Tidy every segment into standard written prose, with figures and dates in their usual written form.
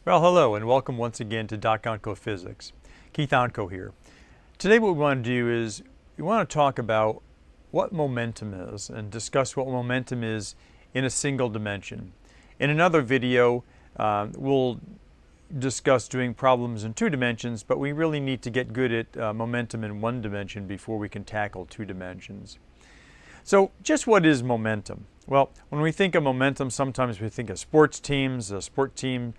Well, hello and welcome once again to Doc Onco Physics. Keith Onco here. Today what we want to do is we want to talk about what momentum is and discuss what momentum is in a single dimension. In another video, we'll discuss doing problems in two dimensions, but we really need to get good at momentum in one dimension before we can tackle two dimensions. So just what is momentum? Well, when we think of momentum, sometimes we think of sports teams. A sport team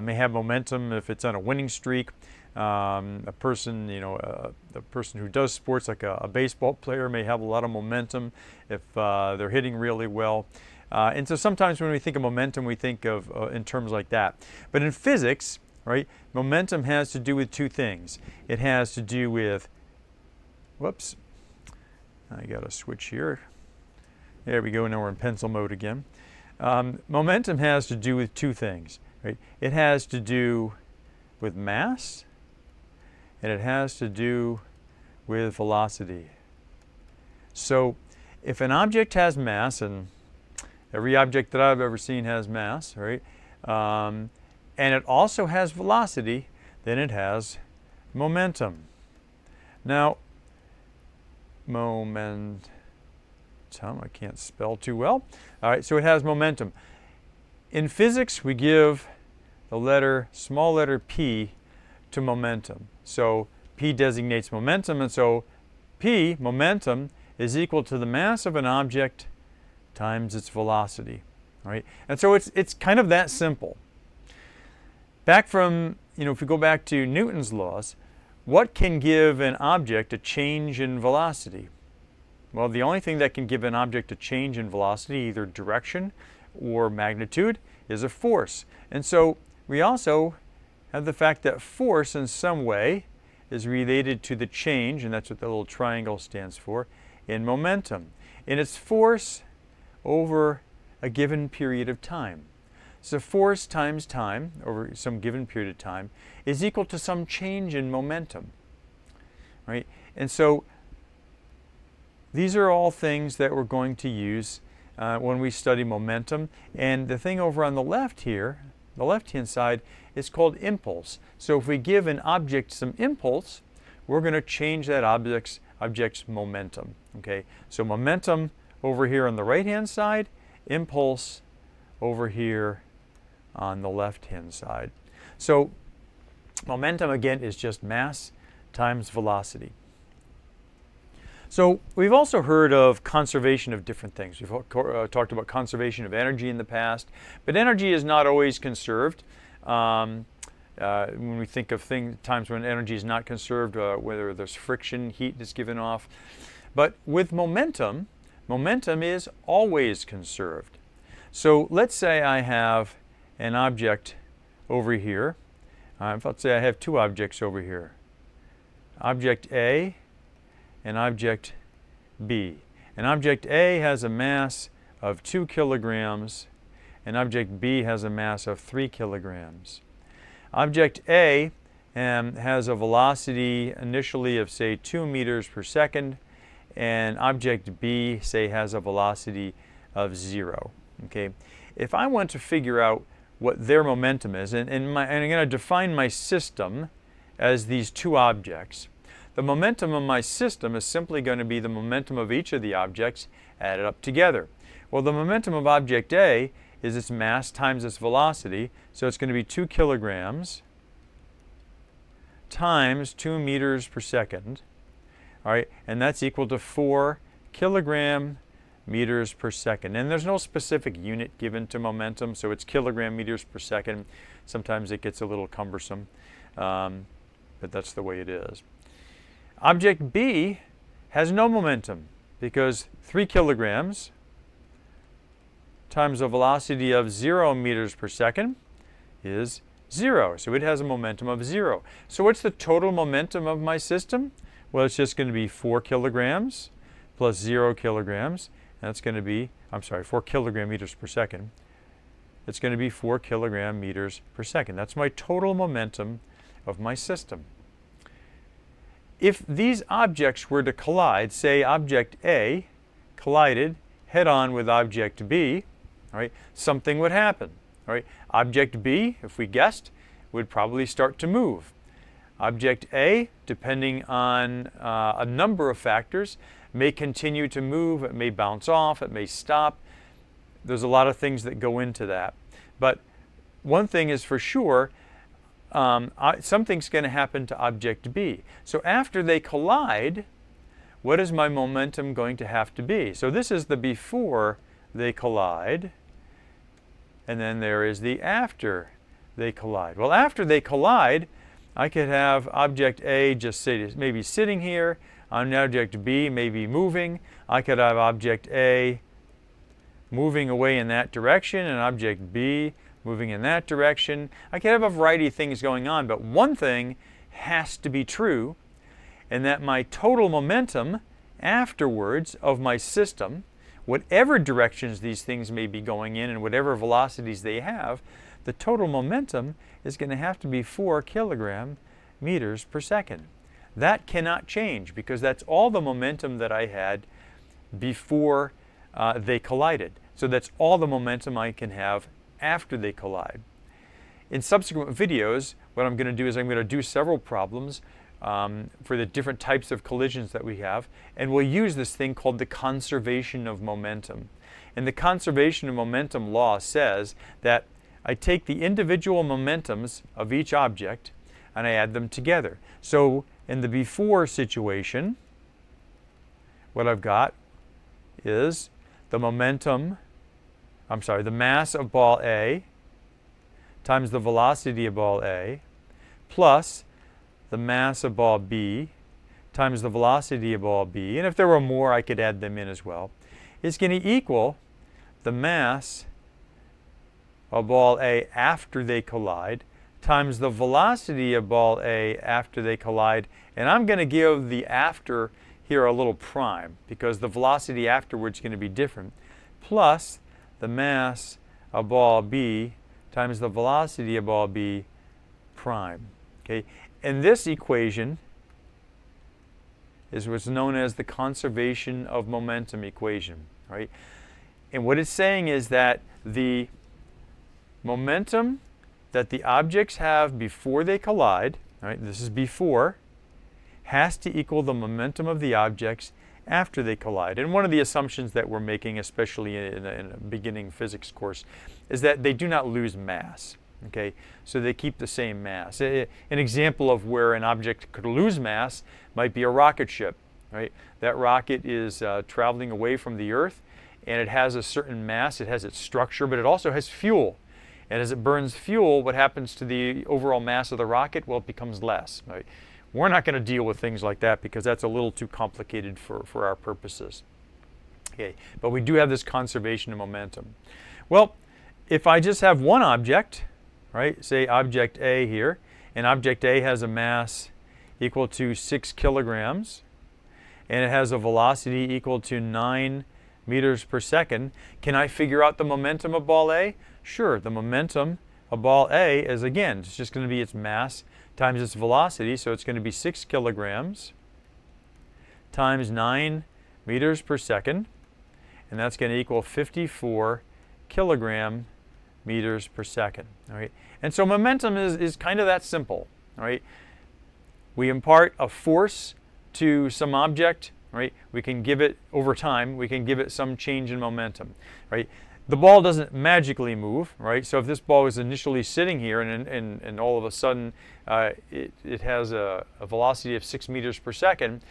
may have momentum if it's on a winning streak. A person, the person who does sports, like a baseball player, may have a lot of momentum if they're hitting really well. And so sometimes when we think of momentum, we think of in terms like that. But in physics, right, momentum has to do with two things. It has to do with, whoops, I got to switch here. There we go, now we're in pencil mode again. Momentum has to do with two things, right? It has to do with mass, and it has to do with velocity. So if an object has mass, and every object that I've ever seen has mass, right? And it also has velocity, then it has momentum. Now, I can't spell too well. All right, so it has momentum. In physics, we give the small letter p to momentum. So p designates momentum, and so p, momentum, is equal to the mass of an object times its velocity. All right, and so it's kind of that simple. Back from, if we go back to Newton's laws, what can give an object a change in velocity? Well, the only thing that can give an object a change in velocity, either direction or magnitude, is a force. And so we also have the fact that force in some way is related to the change, and that's what the little triangle stands for, in momentum. And it's force over a given period of time. So force times time over some given period of time is equal to some change in momentum, right? And so these are all things that we're going to use when we study momentum. And the thing over on the left here, the left-hand side, is called impulse. So if we give an object some impulse, we're going to change that object's momentum. Okay? So momentum over here on the right-hand side, impulse over here on the left-hand side. So momentum, again, is just mass times velocity. So we've also heard of conservation of different things. We've talked about conservation of energy in the past, but energy is not always conserved. When we think of times when energy is not conserved, whether there's friction, heat is given off. But with momentum, momentum is always conserved. So let's say I have an object over here. Let's say I have two objects over here. Object A and object B. And object A has a mass of 2 kilograms, and object B has a mass of 3 kilograms. Object A has a velocity initially of, say, 2 meters per second, and object B, say, has a velocity of 0. Okay? If I want to figure out what their momentum is, and I'm going to define my system as these two objects, the momentum of my system is simply going to be the momentum of each of the objects added up together. Well, the momentum of object A is its mass times its velocity, so it's going to be 2 kilograms times 2 meters per second, all right, and that's equal to 4 kilogram meters per second. And there's no specific unit given to momentum, so it's kilogram meters per second. Sometimes it gets a little cumbersome, but that's the way it is. Object B has no momentum because 3 kilograms times a velocity of 0 meters per second is 0. So it has a momentum of 0. So what's the total momentum of my system? Well, it's just going to be 4 kilograms plus 0 kilograms. And that's going to be, 4 kilogram meters per second. It's going to be 4 kilogram meters per second. That's my total momentum of my system. If these objects were to collide, say object A collided head-on with object B, all right, something would happen. All right, object B, if we guessed, would probably start to move. Object A, depending on a number of factors, may continue to move, it may bounce off, it may stop. There's a lot of things that go into that. But one thing is for sure, something's going to happen to object B. So after they collide, what is my momentum going to have to be? So this is the before they collide, and then there is the after they collide. Well, after they collide, I could have object A just maybe sitting here, object B maybe moving. I could have object A moving away in that direction and object B moving in that direction. I could have a variety of things going on, but one thing has to be true, and that my total momentum afterwards of my system, whatever directions these things may be going in and whatever velocities they have, the total momentum is going to have to be 4 kilogram meters per second. That cannot change because that's all the momentum that I had before they collided. So that's all the momentum I can have after they collide. In subsequent videos, what I'm going to do is I'm going to do several problems for the different types of collisions that we have, and we'll use this thing called the conservation of momentum. And the conservation of momentum law says that I take the individual momentums of each object and I add them together. So in the before situation, what I've got is the mass of ball A times the velocity of ball A plus the mass of ball B times the velocity of ball B, and if there were more I could add them in as well, is going to equal the mass of ball A after they collide times the velocity of ball A after they collide, and I'm going to give the after here a little prime because the velocity afterwards is going to be different, plus the mass of ball B times the velocity of ball B prime. Okay? And this equation is what's known as the conservation of momentum equation. Right? And what it's saying is that the momentum that the objects have before they collide, right, this is before, has to equal the momentum of the objects after they collide. And one of the assumptions that we're making, especially in a beginning physics course, is that they do not lose mass. Okay, so they keep the same mass. An example of where an object could lose mass might be a rocket ship. Right? That rocket is traveling away from the Earth, and it has a certain mass. It has its structure, but it also has fuel. And as it burns fuel, what happens to the overall mass of the rocket? Well, it becomes less. Right? We're not going to deal with things like that because that's a little too complicated for our purposes. Okay, but we do have this conservation of momentum. Well, if I just have one object, right, say object A here, and object A has a mass equal to 6 kilograms, and it has a velocity equal to 9 meters per second, can I figure out the momentum of ball A? Sure, the momentum of ball A is, again, it's just going to be its mass times its velocity, so it's going to be 6 kilograms times 9 meters per second, and that's going to equal 54 kilogram meters per second. All right? And so momentum is kind of that simple. All right? We impart a force to some object, right? We can give it, over time, we can give it some change in momentum. Right? The ball doesn't magically move, right? So if this ball is initially sitting here and all of a sudden it has a velocity of 6 meters per second,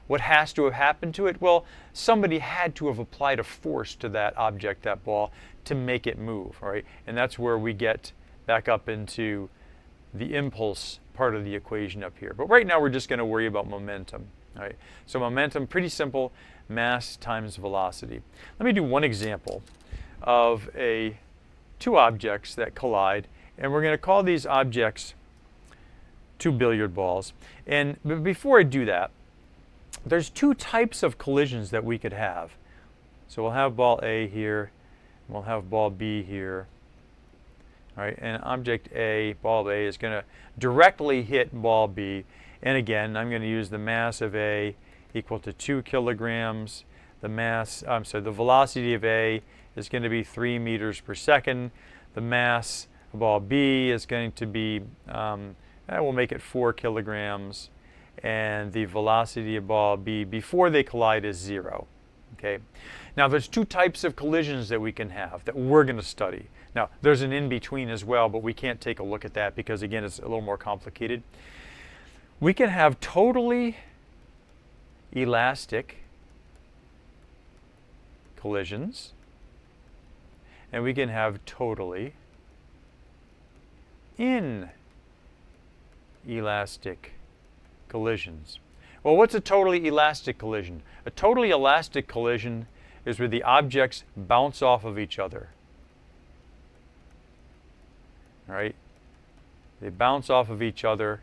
what has to have happened to it? Well, somebody had to have applied a force to that object, that ball, to make it move, right? And that's where we get back up into the impulse part of the equation up here. But right now we're just going to worry about momentum, right? So momentum, pretty simple, mass times velocity. Let me do one example of two objects that collide, and we're going to call these objects two billiard balls. And before I do that, there's two types of collisions that we could have. So we'll have ball A here, and we'll have ball B here. All right, and object A, ball A, is going to directly hit ball B. And again, I'm going to use the mass of A equal to 2 kilograms. The velocity of A is going to be 3 meters per second. The mass ball B is going to be, we'll make it 4 kilograms, and the velocity of ball B before they collide is 0. Okay. Now there's two types of collisions that we can have that we're going to study. Now there's an in-between as well, but we can't take a look at that because again it's a little more complicated. We can have totally elastic collisions, and we can have totally inelastic collisions. Well, what's a totally elastic collision? A totally elastic collision is where the objects bounce off of each other. All right? They bounce off of each other.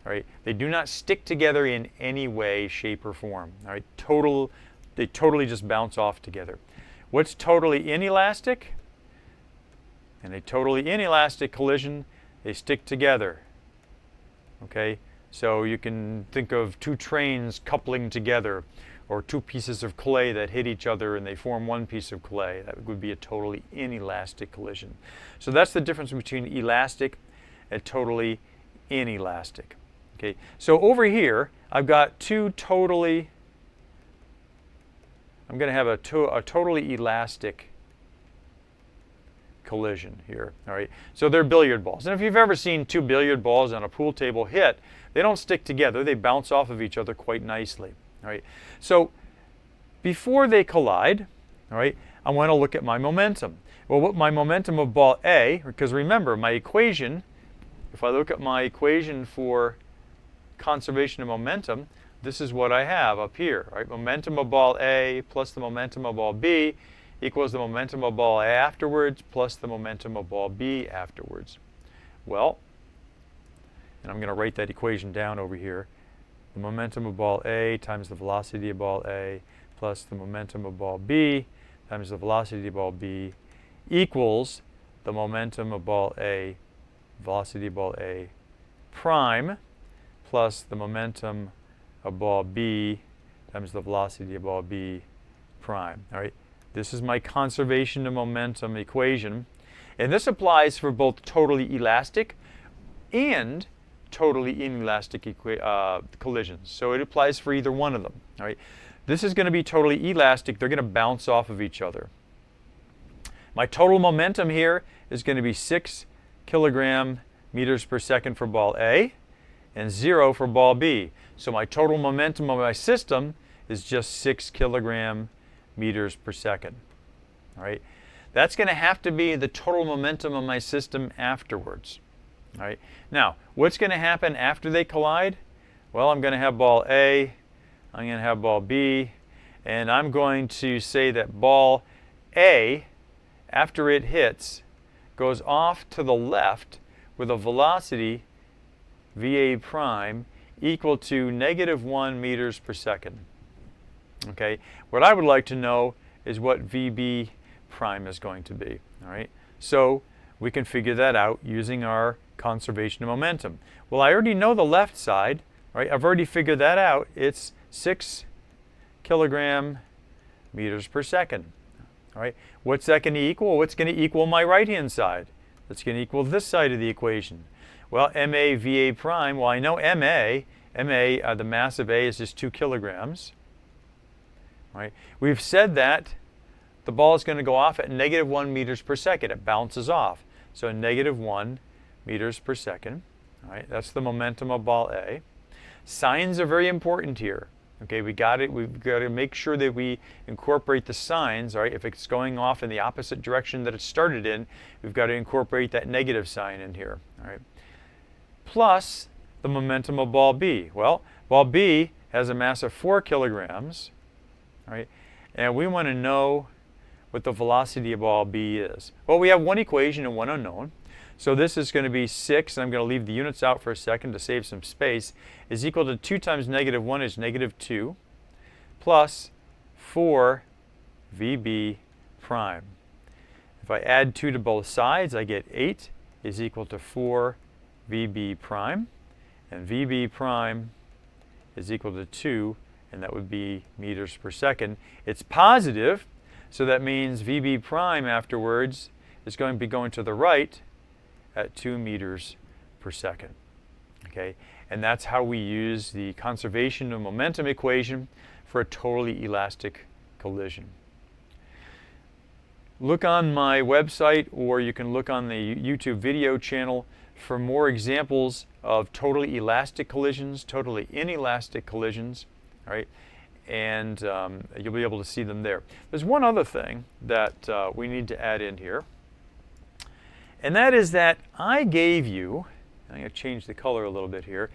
All right? They do not stick together in any way, shape, or form. All right? They totally just bounce off together. What's totally inelastic? In a totally inelastic collision, they stick together. Okay? So you can think of two trains coupling together, or two pieces of clay that hit each other and they form one piece of clay. That would be a totally inelastic collision. So that's the difference between elastic and totally inelastic. Okay, so over here I've got two totally, I'm going to have a totally elastic collision here. All right, so they're billiard balls. And if you've ever seen two billiard balls on a pool table hit, they don't stick together. They bounce off of each other quite nicely. All right, so before they collide, all right, I want to look at my momentum. Well, what my momentum of ball A, because remember my equation, if I look at my equation for conservation of momentum, this is what I have up here. Right? Momentum of ball A plus the momentum of ball B equals the momentum of ball A afterwards plus the momentum of ball B afterwards. Well, and I'm going to write that equation down over here. The momentum of ball A times the velocity of ball A plus the momentum of ball B times the velocity of ball B equals the momentum of ball A, velocity of ball A prime, plus the momentum of ball B times the velocity of ball B prime. All right, this is my conservation of momentum equation, and this applies for both totally elastic and totally inelastic collisions. So it applies for either one of them. All right, this is going to be totally elastic. They're going to bounce off of each other. My total momentum here is going to be 6 kilogram meters per second for ball A and 0 for ball B. So my total momentum of my system is just 6 kilogram meters per second. All right, that's going to have to be the total momentum of my system afterwards. All right, now what's going to happen after they collide? Well, I'm going to have ball A, I'm going to have ball B, and I'm going to say that ball A, after it hits, goes off to the left with a velocity VA prime equal to -1 meters per second. Okay, what I would like to know is what VB prime is going to be. All right, so we can figure that out using our conservation of momentum. Well, I already know the left side, right? I've already figured that out. It's 6 kilogram meters per second. All right, what's that going to equal? What's going to equal my right-hand side? That's going to equal this side of the equation. Well, MA VA prime, well, I know MA, the mass of A is just 2 kilograms. All right, we've said that the ball is going to go off at -1 meters per second. It bounces off. So -1 meters per second. All right, that's the momentum of ball A. Signs are very important here. Okay, we've got to make sure that we incorporate the signs. All right, if it's going off in the opposite direction that it started in, we've got to incorporate that negative sign in here. All right, plus the momentum of ball B. Well, ball B has a mass of 4 kilograms. All right, and we want to know what the velocity of ball B is. Well, we have one equation and one unknown. So this is going to be 6, and I'm going to leave the units out for a second to save some space, is equal to 2 times -1 is -2, plus 4 VB prime. If I add 2 to both sides, I get 8 is equal to 4 VB prime, and VB prime is equal to 2, and that would be meters per second. It's positive, so that means VB prime afterwards is going to be going to the right at 2 meters per second. Okay, and that's how we use the conservation of momentum equation for a totally elastic collision. Look on my website, or you can look on the YouTube video channel for more examples of totally elastic collisions, totally inelastic collisions, all right? And you'll be able to see them there. There's one other thing that we need to add in here, and that is that I gave you, I'm going to change the color a little bit here,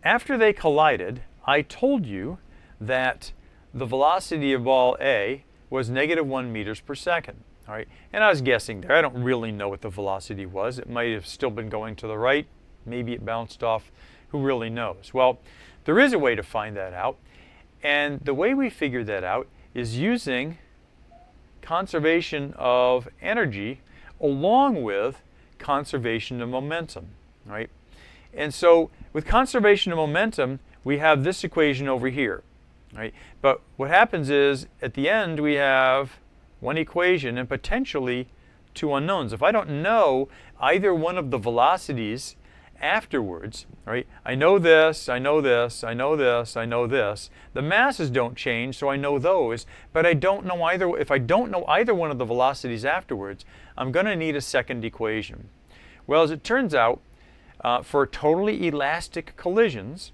after they collided, I told you that the velocity of ball A was -1 meters per second. All right, and I was guessing there. I don't really know what the velocity was. It might have still been going to the right. Maybe it bounced off. Who really knows? Well, there is a way to find that out. And the way we figured that out is using conservation of energy along with conservation of momentum. All right? And so with conservation of momentum, we have this equation over here. Right? But what happens is at the end we have one equation and potentially two unknowns. If I don't know either one of the velocities afterwards, right? I know this, I know this, I know this, I know this. The masses don't change, so I know those, but I don't know either. If I don't know either one of the velocities afterwards, I'm going to need a second equation. Well, as it turns out, for totally elastic collisions,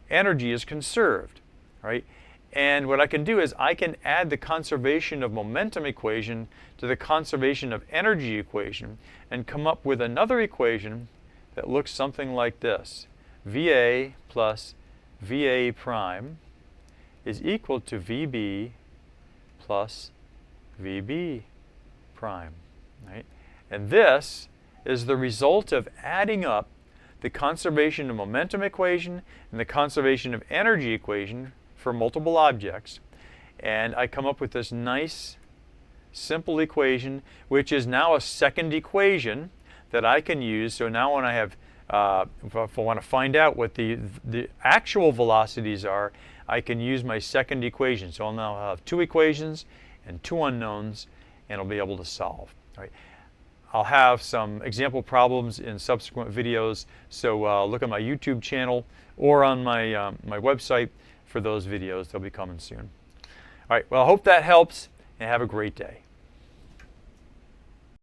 energy is conserved, right? And what I can do is I can add the conservation of momentum equation to the conservation of energy equation and come up with another equation that looks something like this. VA plus VA prime is equal to VB plus VB prime. Right? And this is the result of adding up the conservation of momentum equation and the conservation of energy equation for multiple objects, and I come up with this nice simple equation, which is now a second equation that I can use. So now when I have, if I want to find out what the actual velocities are, I can use my second equation. So I'll now have two equations and two unknowns, and I'll be able to solve. All right. I'll have some example problems in subsequent videos, so look at my YouTube channel or on my, my website for those videos. They'll be coming soon. All right, well, I hope that helps, and have a great day.